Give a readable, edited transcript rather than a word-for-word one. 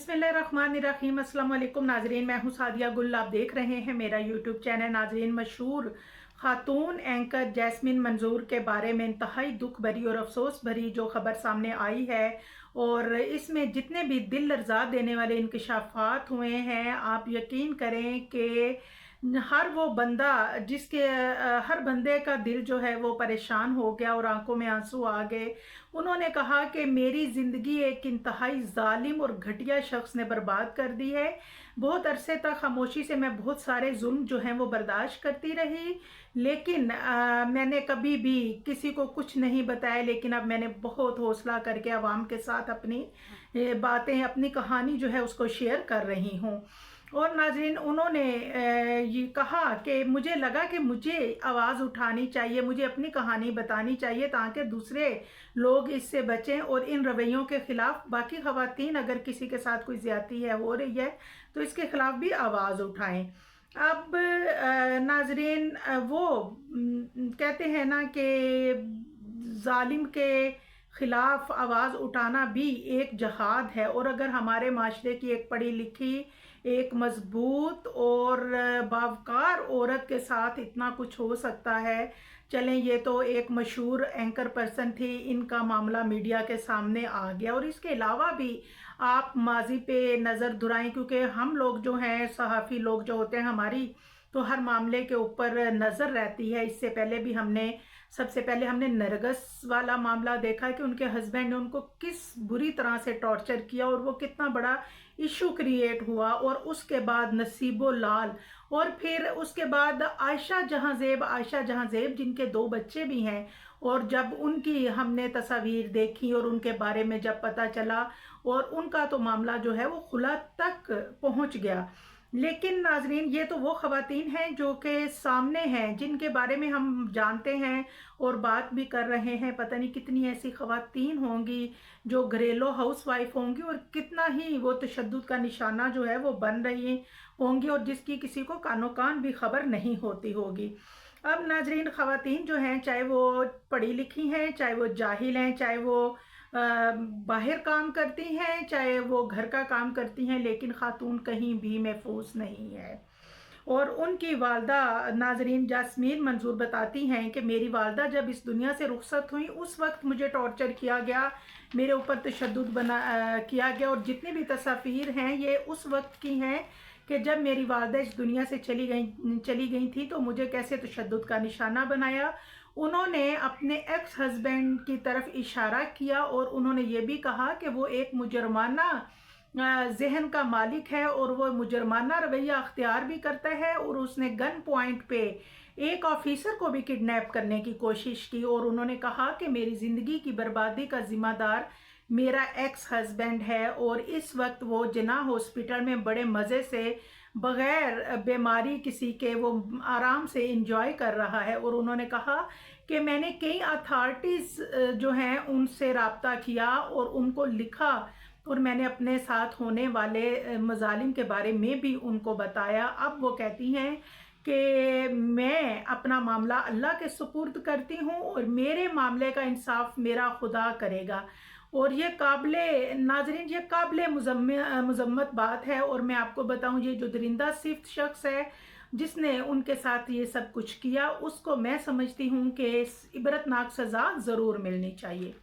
बिस्मिल्लाहिर्रहमानिर्रहीम। अस्सलाम वालेकुम नाजरीन, मैं हूँ सादिया गुल। आप देख रहे हैं मेरा यूट्यूब चैनल। नाजरीन, मशहूर खातून एंकर जैस्मिन मंजूर के बारे में इंतहाई दुख भरी और अफसोस भरी जो खबर सामने आई है, और इसमें जितने भी दिल लर्जा देने वाले इंकशाफात हुए हैं, आप यकीन करें कि हर वो बंदा जिसके हर बंदे का दिल जो है वो परेशान हो गया और आंखों में आंसू आ गए। उन्होंने कहा कि मेरी ज़िंदगी एक इंतहाई जालिम और घटिया शख्स ने बर्बाद कर दी है। बहुत अरसे तक खामोशी से मैं बहुत सारे जुल्म जो हैं वो बर्दाश्त करती रही, लेकिन मैंने कभी भी किसी को कुछ नहीं बताया। लेकिन अब मैंने बहुत हौसला करके आवाम के साथ अपनी बातें, अपनी कहानी जो है उसको शेयर कर रही हूँ। और नाज़रीन, उन्होंने ये कहा कि मुझे लगा कि मुझे आवाज़ उठानी चाहिए, मुझे अपनी कहानी बतानी चाहिए ताकि दूसरे लोग इससे बचें और इन रवैयों के ख़िलाफ़ बाकी ख़वातीन अगर किसी के साथ कोई ज़्यादती है हो रही है तो इसके ख़िलाफ़ भी आवाज़ उठाएं। अब नाज़रीन, वो कहते हैं ना कि जालिम के ख़िलाफ़ आवाज़ उठाना भी एक जहाद है, और अगर हमारे माशरे की एक पढ़ी लिखी, एक मजबूत और बावकार औरत के साथ इतना कुछ हो सकता है। चलें, ये तो एक मशहूर एंकर पर्सन थी, इनका मामला मीडिया के सामने आ गया। और इसके अलावा भी आप माजी पे नज़र दुराएं, क्योंकि हम लोग जो हैं, सहाफ़ी लोग जो होते हैं, हमारी तो हर मामले के ऊपर नज़र रहती है। इससे पहले भी सबसे पहले हमने नरगस वाला मामला देखा कि उनके हस्बैंड ने उनको किस बुरी तरह से टॉर्चर किया और वो कितना बड़ा इशू क्रिएट हुआ। और उसके बाद नसीबो लाल, और फिर उसके बाद आयशा जहां ज़ेब जिनके 2 बच्चे भी हैं। और जब उनकी हमने तस्वीर देखी और उनके बारे में जब पता चला, और उनका तो मामला जो है वो खुला तक पहुंच गया। लेकिन नाजरीन, ये तो वो ख़वातीन हैं जो कि सामने हैं, जिनके बारे में हम जानते हैं और बात भी कर रहे हैं। पता नहीं कितनी ऐसी ख़वातीन होंगी जो घरेलू हाउस वाइफ होंगी और कितना ही वो तशद्दुद का निशाना जो है वो बन रही होंगी, और जिसकी किसी को कानो कान भी खबर नहीं होती होगी। अब नाजरीन, ख़वातीन जो हैं, चाहे वो पढ़ी लिखी हैं, चाहे वो जाहिल हैं, चाहे वो बाहर काम करती हैं, चाहे वो घर का काम करती हैं, लेकिन खातून कहीं भी महफूज नहीं है। और उनकी वालदा नाजरीन जैस्मीन मंजूर बताती हैं कि मेरी वालदा जब इस दुनिया से रुखसत हुई उस वक्त मुझे टॉर्चर किया गया, मेरे ऊपर तशद्दुद किया गया। और जितनी भी तस्वीर हैं ये उस वक्त की हैं कि जब मेरी वालदा इस दुनिया से चली गई थी तो मुझे कैसे तशद्दुद का निशाना बनाया। उन्होंने अपने एक्स हस्बैंड की तरफ इशारा किया और उन्होंने ये भी कहा कि वो एक मुजरमाना जहन का मालिक है और वो मुजरमाना रवैया अख्तियार भी करता है। और उसने गन पॉइंट पे एक ऑफिसर को भी किडनैप करने की कोशिश की। और उन्होंने कहा कि मेरी ज़िंदगी की बर्बादी का ज़िम्मेदार मेरा एक्स हस्बैंड है, और इस वक्त वो जिना हॉस्पिटल में बड़े मज़े से बग़ैर बीमारी किसी के वो आराम से इंजॉय कर रहा है। और उन्होंने कहा कि मैंने कई अथॉरिटीज़ जो हैं उनसे रब्ता किया और उनको लिखा, और मैंने अपने साथ होने वाले मजालिम के बारे में भी उनको बताया। अब वो कहती हैं कि मैं अपना मामला अल्लाह के सुपुर्द करती हूँ और मेरे मामले का इंसाफ मेरा खुदा करेगा। और ये काबिले नाजरीन, ये काबिले मुजम्मत बात है। और मैं आपको बताऊं, ये जो दरिंदा सिफ्त शख्स है जिसने उनके साथ ये सब कुछ किया, उसको मैं समझती हूँ कि इबरतनाक सज़ा ज़रूर मिलनी चाहिए।